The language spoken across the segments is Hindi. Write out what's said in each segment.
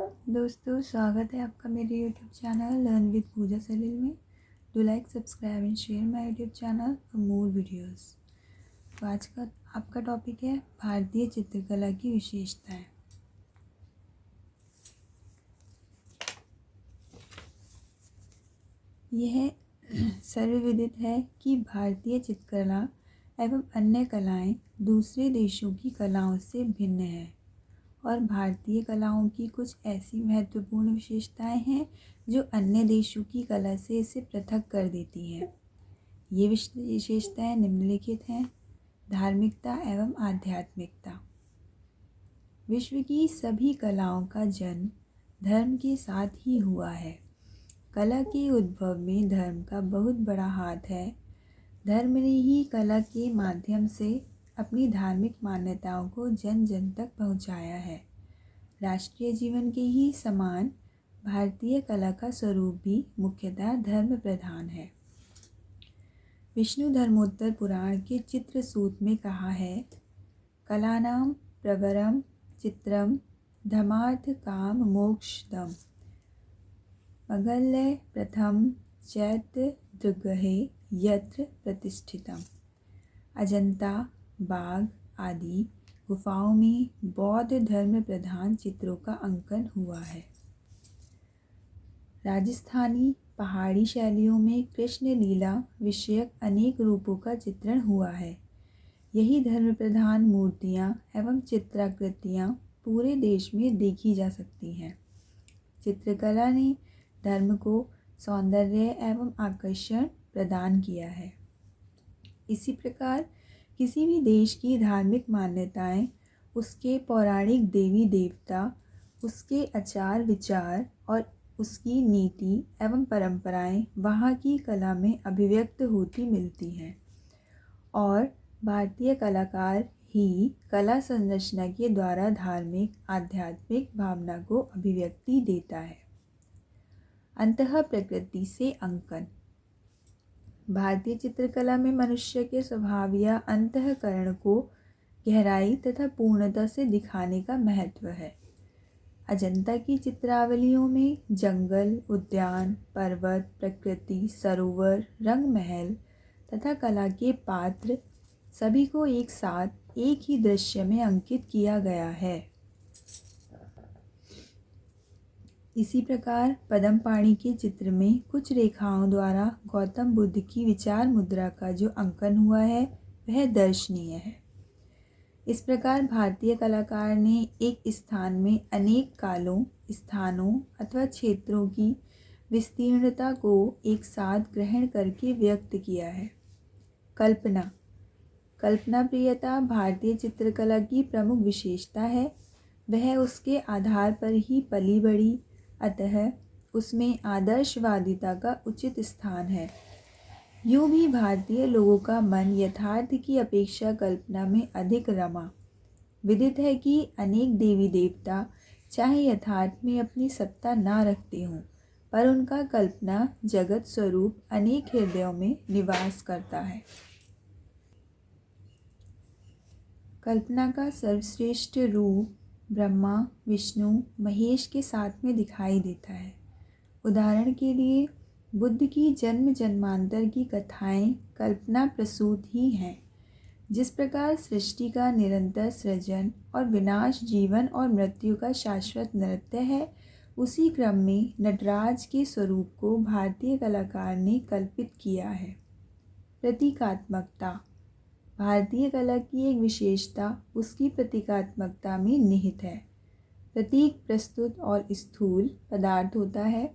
दोस्तों, स्वागत है आपका मेरे यूट्यूब चैनल लर्न विद पूजा सलील में। Do like, subscribe and share my YouTube channel for more videos. तो आज का आपका टॉपिक है भारतीय चित्रकला की विशेषताएं। यह सर्वविदित है कि भारतीय चित्रकला एवं अन्य कलाएं दूसरे देशों की कलाओं से भिन्न है और भारतीय कलाओं की कुछ ऐसी महत्वपूर्ण विशेषताएं हैं जो अन्य देशों की कला से इसे पृथक कर देती हैं। ये विशेषताएं निम्नलिखित हैं। धार्मिकता एवं आध्यात्मिकता। विश्व की सभी कलाओं का जन्म धर्म के साथ ही हुआ है। कला के उद्भव में धर्म का बहुत बड़ा हाथ है। धर्म ने ही कला के माध्यम से अपनी धार्मिक मान्यताओं को जन जन तक पहुंचाया है। राष्ट्रीय जीवन के ही समान भारतीय कला का स्वरूप भी मुख्यतः धर्म प्रधान है। विष्णु धर्मोत्तर पुराण के चित्रसूत में कहा है, कलानां प्रवरम चित्रम धर्मार्थ काम मोक्षदम मगल्य प्रथम चैत्य दृगहे यत्र प्रतिष्ठितम। अजंता, बाघ आदि गुफाओं में बौद्ध धर्म प्रधान चित्रों का अंकन हुआ है। राजस्थानी पहाड़ी शैलियों में कृष्ण लीला विषयक अनेक रूपों का चित्रण हुआ है। यही धर्म प्रधान मूर्तियाँ एवं चित्राकृतियाँ पूरे देश में देखी जा सकती हैं। चित्रकला ने धर्म को सौंदर्य एवं आकर्षण प्रदान किया है। इसी प्रकार किसी भी देश की धार्मिक मान्यताएं, उसके पौराणिक देवी देवता, उसके आचार विचार और उसकी नीति एवं परंपराएं वहाँ की कला में अभिव्यक्त होती मिलती हैं और भारतीय कलाकार ही कला संरचना के द्वारा धार्मिक आध्यात्मिक भावना को अभिव्यक्ति देता है। अंतः प्रकृति से अंकन। भारतीय चित्रकला में मनुष्य के स्वभाव या अंतःकरण को गहराई तथा पूर्णता से दिखाने का महत्व है। अजंता की चित्रावलियों में जंगल, उद्यान, पर्वत, प्रकृति, सरोवर, रंग महल तथा कला के पात्र सभी को एक साथ एक ही दृश्य में अंकित किया गया है। इसी प्रकार पद्मपाणि के चित्र में कुछ रेखाओं द्वारा गौतम बुद्ध की विचार मुद्रा का जो अंकन हुआ है वह दर्शनीय है। इस प्रकार भारतीय कलाकार ने एक स्थान में अनेक कालों, स्थानों अथवा क्षेत्रों की विस्तीर्णता को एक साथ ग्रहण करके व्यक्त किया है। कल्पना प्रियता भारतीय चित्रकला की प्रमुख विशेषता है। वह उसके आधार पर ही पली बढ़ी, अतः उसमें आदर्शवादिता का उचित स्थान है। यूँ भी भारतीय लोगों का मन यथार्थ की अपेक्षा कल्पना में अधिक रमा। विदित है कि अनेक देवी देवता चाहे यथार्थ में अपनी सत्ता ना रखते हों, पर उनका कल्पना जगत स्वरूप अनेक हृदयों में निवास करता है। कल्पना का सर्वश्रेष्ठ रूप ब्रह्मा, विष्णु, महेश के साथ में दिखाई देता है। उदाहरण के लिए बुद्ध की जन्म जन्मांतर की कथाएं कल्पना प्रसूत ही हैं। जिस प्रकार सृष्टि का निरंतर सृजन और विनाश जीवन और मृत्यु का शाश्वत नृत्य है, उसी क्रम में नटराज के स्वरूप को भारतीय कलाकार ने कल्पित किया है। प्रतीकात्मकता भारतीय कला की एक विशेषता उसकी प्रतीकात्मकता में निहित है। प्रतीक प्रस्तुत और स्थूल पदार्थ होता है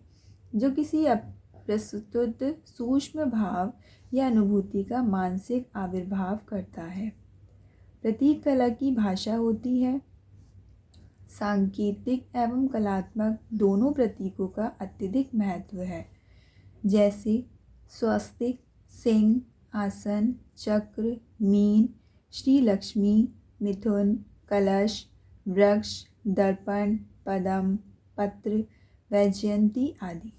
जो किसी प्रस्तुत सूक्ष्म भाव या अनुभूति का मानसिक आविर्भाव करता है। प्रतीक कला की भाषा होती है। सांकेतिक एवं कलात्मक दोनों प्रतीकों का अत्यधिक महत्व है, जैसे स्वस्तिक, सिंह, आसन, चक्र, मीन, श्री लक्ष्मी, मिथुन, कलश, वृक्ष, दर्पण, पद्म, पत्र, वैजयंती आदि।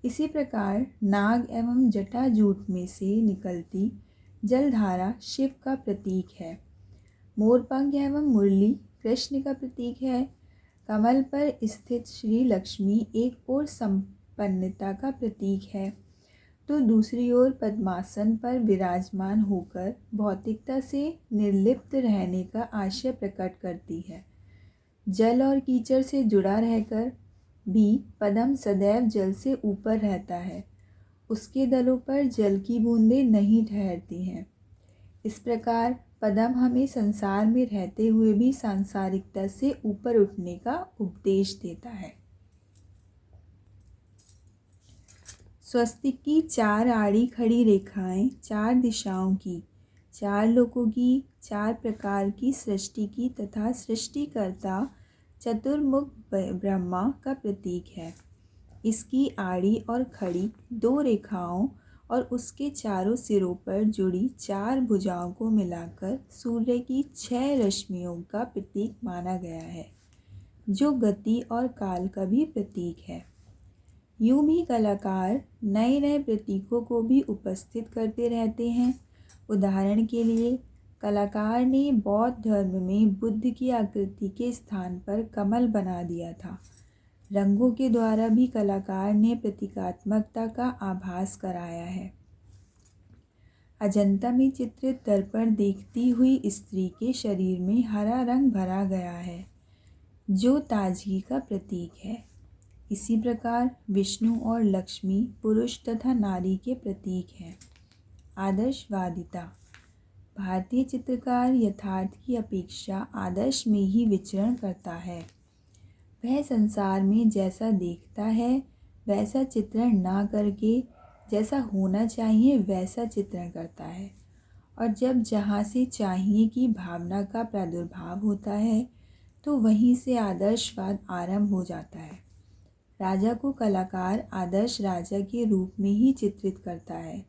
इसी प्रकार नाग एवं जटाजूट में से निकलती जलधारा शिव का प्रतीक है। मोरपंख एवं मुरली कृष्ण का प्रतीक है। कमल पर स्थित श्री लक्ष्मी एक ओर संपन्नता का प्रतीक है तो दूसरी ओर पद्मासन पर विराजमान होकर भौतिकता से निर्लिप्त रहने का आशय प्रकट करती है। जल और कीचड़ से जुड़ा रहकर भी पद्म सदैव जल से ऊपर रहता है, उसके दलों पर जल की बूंदें नहीं ठहरती हैं। इस प्रकार पद्म हमें संसार में रहते हुए भी सांसारिकता से ऊपर उठने का उपदेश देता है। स्वस्तिक की 4 आड़ी खड़ी रेखाएं 4 दिशाओं की, 4 लोकों की, 4 प्रकार की सृष्टि की तथा सृष्टिकर्ता चतुर्मुख ब्रह्मा का प्रतीक है। इसकी आड़ी और खड़ी 2 रेखाओं और उसके चारों सिरों पर जुड़ी 4 भुजाओं को मिलाकर सूर्य की 6 रश्मियों का प्रतीक माना गया है, जो गति और काल का भी प्रतीक है। यूं भी कलाकार नए नए प्रतीकों को भी उपस्थित करते रहते हैं। उदाहरण के लिए कलाकार ने बौद्ध धर्म में बुद्ध की आकृति के स्थान पर कमल बना दिया था। रंगों के द्वारा भी कलाकार ने प्रतीकात्मकता का आभास कराया है। अजंता में चित्रित दर्पण देखती हुई स्त्री के शरीर में हरा रंग भरा गया है, जो ताजगी का प्रतीक है। इसी प्रकार विष्णु और लक्ष्मी पुरुष तथा नारी के प्रतीक हैं। आदर्शवादिता। भारतीय चित्रकार यथार्थ की अपेक्षा आदर्श में ही विचरण करता है। वह संसार में जैसा देखता है वैसा चित्रण ना करके जैसा होना चाहिए वैसा चित्रण करता है, और जब जहाँ से चाहिए की भावना का प्रादुर्भाव होता है तो वहीं से आदर्शवाद आरंभ हो जाता है। राजा को कलाकार आदर्श राजा के रूप में ही चित्रित करता है,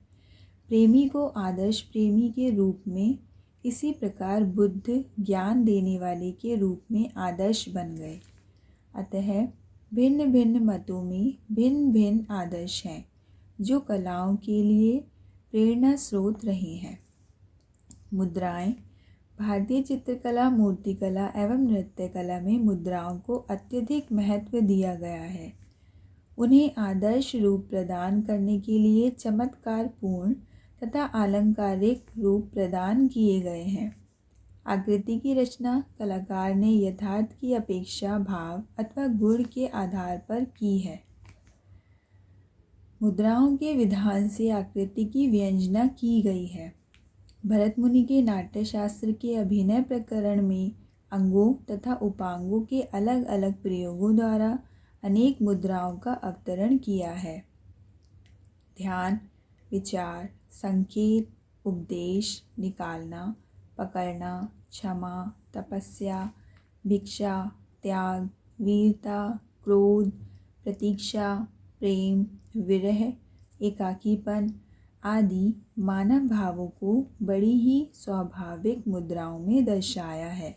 प्रेमी को आदर्श प्रेमी के रूप में। इसी प्रकार बुद्ध ज्ञान देने वाले के रूप में आदर्श बन गए। अतः भिन्न भिन्न मतों में भिन्न भिन्न आदर्श हैं, जो कलाओं के लिए प्रेरणा स्रोत रहे हैं। मुद्राएं। भारतीय चित्रकला, मूर्तिकला एवं नृत्य कला में मुद्राओं को अत्यधिक महत्व दिया गया है। उन्हें आदर्श रूप प्रदान करने के लिए चमत्कारपूर्ण तथा आलंकारिक रूप प्रदान किए गए हैं। आकृति की रचना कलाकार ने यथार्थ की अपेक्षा भाव अथवा गुण के आधार पर की है। मुद्राओं के विधान से आकृति की व्यंजना की गई है। भरत मुनि के नाट्यशास्त्र के अभिनय प्रकरण में अंगों तथा उपांगों के अलग अलग प्रयोगों द्वारा अनेक मुद्राओं का अवतरण किया है। ध्यान, विचार, संकेत, उपदेश, निकालना, पकड़ना, क्षमा, तपस्या, भिक्षा, त्याग, वीरता, क्रोध, प्रतीक्षा, प्रेम, विरह, एकाकीपन आदि मानव भावों को बड़ी ही स्वाभाविक मुद्राओं में दर्शाया है।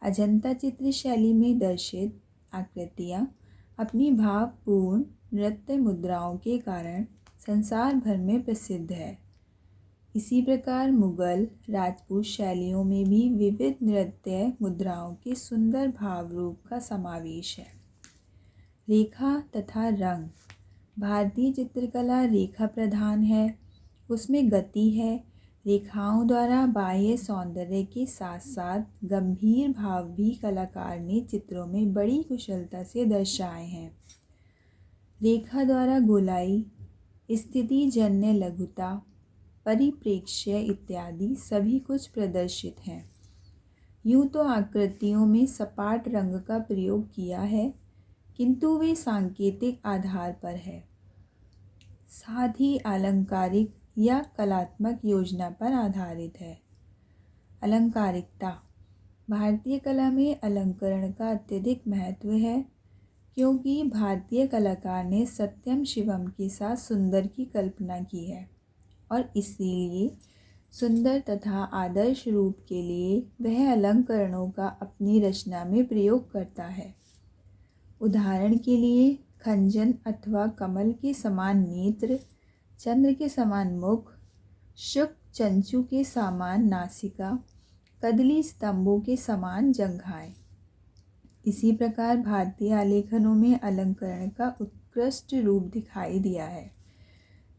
अजंता चित्र शैली में दर्शित आकृतियाँ अपनी भावपूर्ण नृत्य मुद्राओं के कारण संसार भर में प्रसिद्ध है। इसी प्रकार मुगल, राजपूत शैलियों में भी विविध नृत्य मुद्राओं के सुंदर भाव रूप का समावेश है। रेखा तथा रंग। भारतीय चित्रकला रेखा प्रधान है, उसमें गति है। रेखाओं द्वारा बाह्य सौंदर्य के साथ साथ गंभीर भाव भी कलाकार ने चित्रों में बड़ी कुशलता से दर्शाए हैं। रेखा द्वारा गोलाई, स्थिति जन्य लघुता, परिप्रेक्ष्य इत्यादि सभी कुछ प्रदर्शित हैं। यूँ तो आकृतियों में सपाट रंग का प्रयोग किया है, किंतु वे सांकेतिक आधार पर है, साथ ही अलंकारिक या कलात्मक योजना पर आधारित है। अलंकारिकता। भारतीय कला में अलंकरण का अत्यधिक महत्व है, क्योंकि भारतीय कलाकार ने सत्यम शिवम के साथ सुंदर की कल्पना की है और इसलिए सुंदर तथा आदर्श रूप के लिए वह अलंकरणों का अपनी रचना में प्रयोग करता है। उदाहरण के लिए खंजन अथवा कमल के समान नेत्र, चंद्र के समान मुख, शुक चंचू के समान नासिका, कदली स्तंभों के समान जंघाएं। इसी प्रकार भारतीय आलेखनों में अलंकरण का उत्कृष्ट रूप दिखाई दिया है।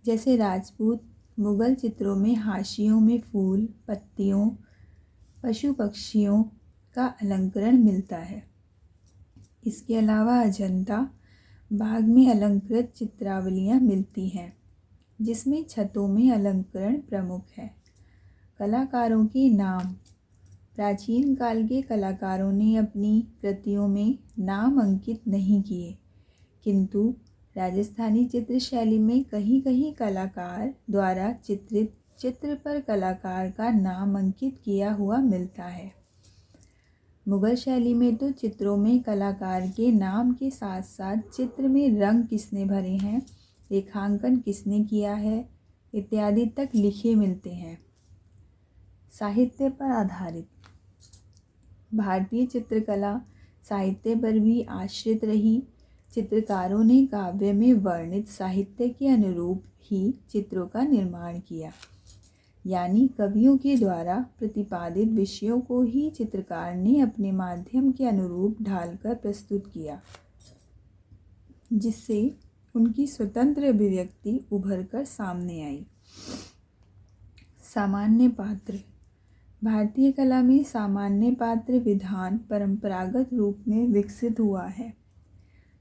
जैसे राजपूत मुगल चित्रों में हाशियों में फूल, पत्तियों, पशु पक्षियों का अलंकरण मिलता है। इसके अलावा अजंता बाग में अलंकृत चित्रावलियाँ मिलती हैं, जिसमें छतों में अलंकरण प्रमुख है। कलाकारों के नाम। प्राचीन काल के कलाकारों ने अपनी कृतियों में नाम अंकित नहीं किए, किंतु राजस्थानी चित्र शैली में कहीं कहीं कलाकार द्वारा चित्रित चित्र पर कलाकार का नाम अंकित किया हुआ मिलता है। मुगल शैली में तो चित्रों में कलाकार के नाम के साथ साथ चित्र में रंग किसने भरे हैं, रेखांकन किसने किया है इत्यादि तक लिखे मिलते हैं। साहित्य पर आधारित। भारतीय चित्रकला साहित्य पर भी आश्रित रही। चित्रकारों ने काव्य में वर्णित साहित्य के अनुरूप ही चित्रों का निर्माण किया, यानी कवियों के द्वारा प्रतिपादित विषयों को ही चित्रकार ने अपने माध्यम के अनुरूप ढालकर प्रस्तुत किया, जिससे उनकी स्वतंत्र अभिव्यक्ति उभर कर सामने आई। सामान्य पात्र। भारतीय कला में सामान्य पात्र विधान परंपरागत रूप में विकसित हुआ है,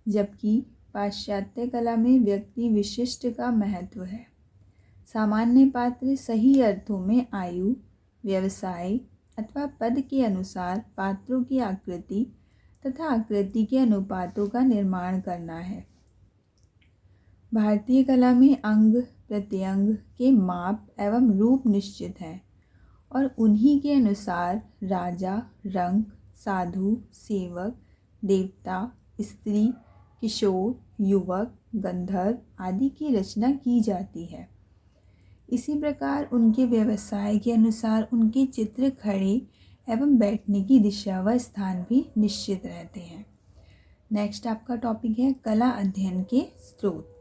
जबकि पाश्चात्य कला में व्यक्ति विशिष्ट का महत्व है। सामान्य पात्र सही अर्थों में आयु, व्यवसाय अथवा पद के अनुसार पात्रों की आकृति तथा आकृति के अनुपातों का निर्माण करना है। भारतीय कला में अंग प्रत्यंग के माप एवं रूप निश्चित हैं और उन्हीं के अनुसार राजा, रंक, साधु, सेवक, देवता, स्त्री, किशोर, युवक, गंधर्व आदि की रचना की जाती है। इसी प्रकार उनके व्यवसाय के अनुसार उनके चित्र खड़े एवं बैठने की दिशा व स्थान भी निश्चित रहते हैं। नेक्स्ट आपका टॉपिक है कला अध्ययन के स्रोत।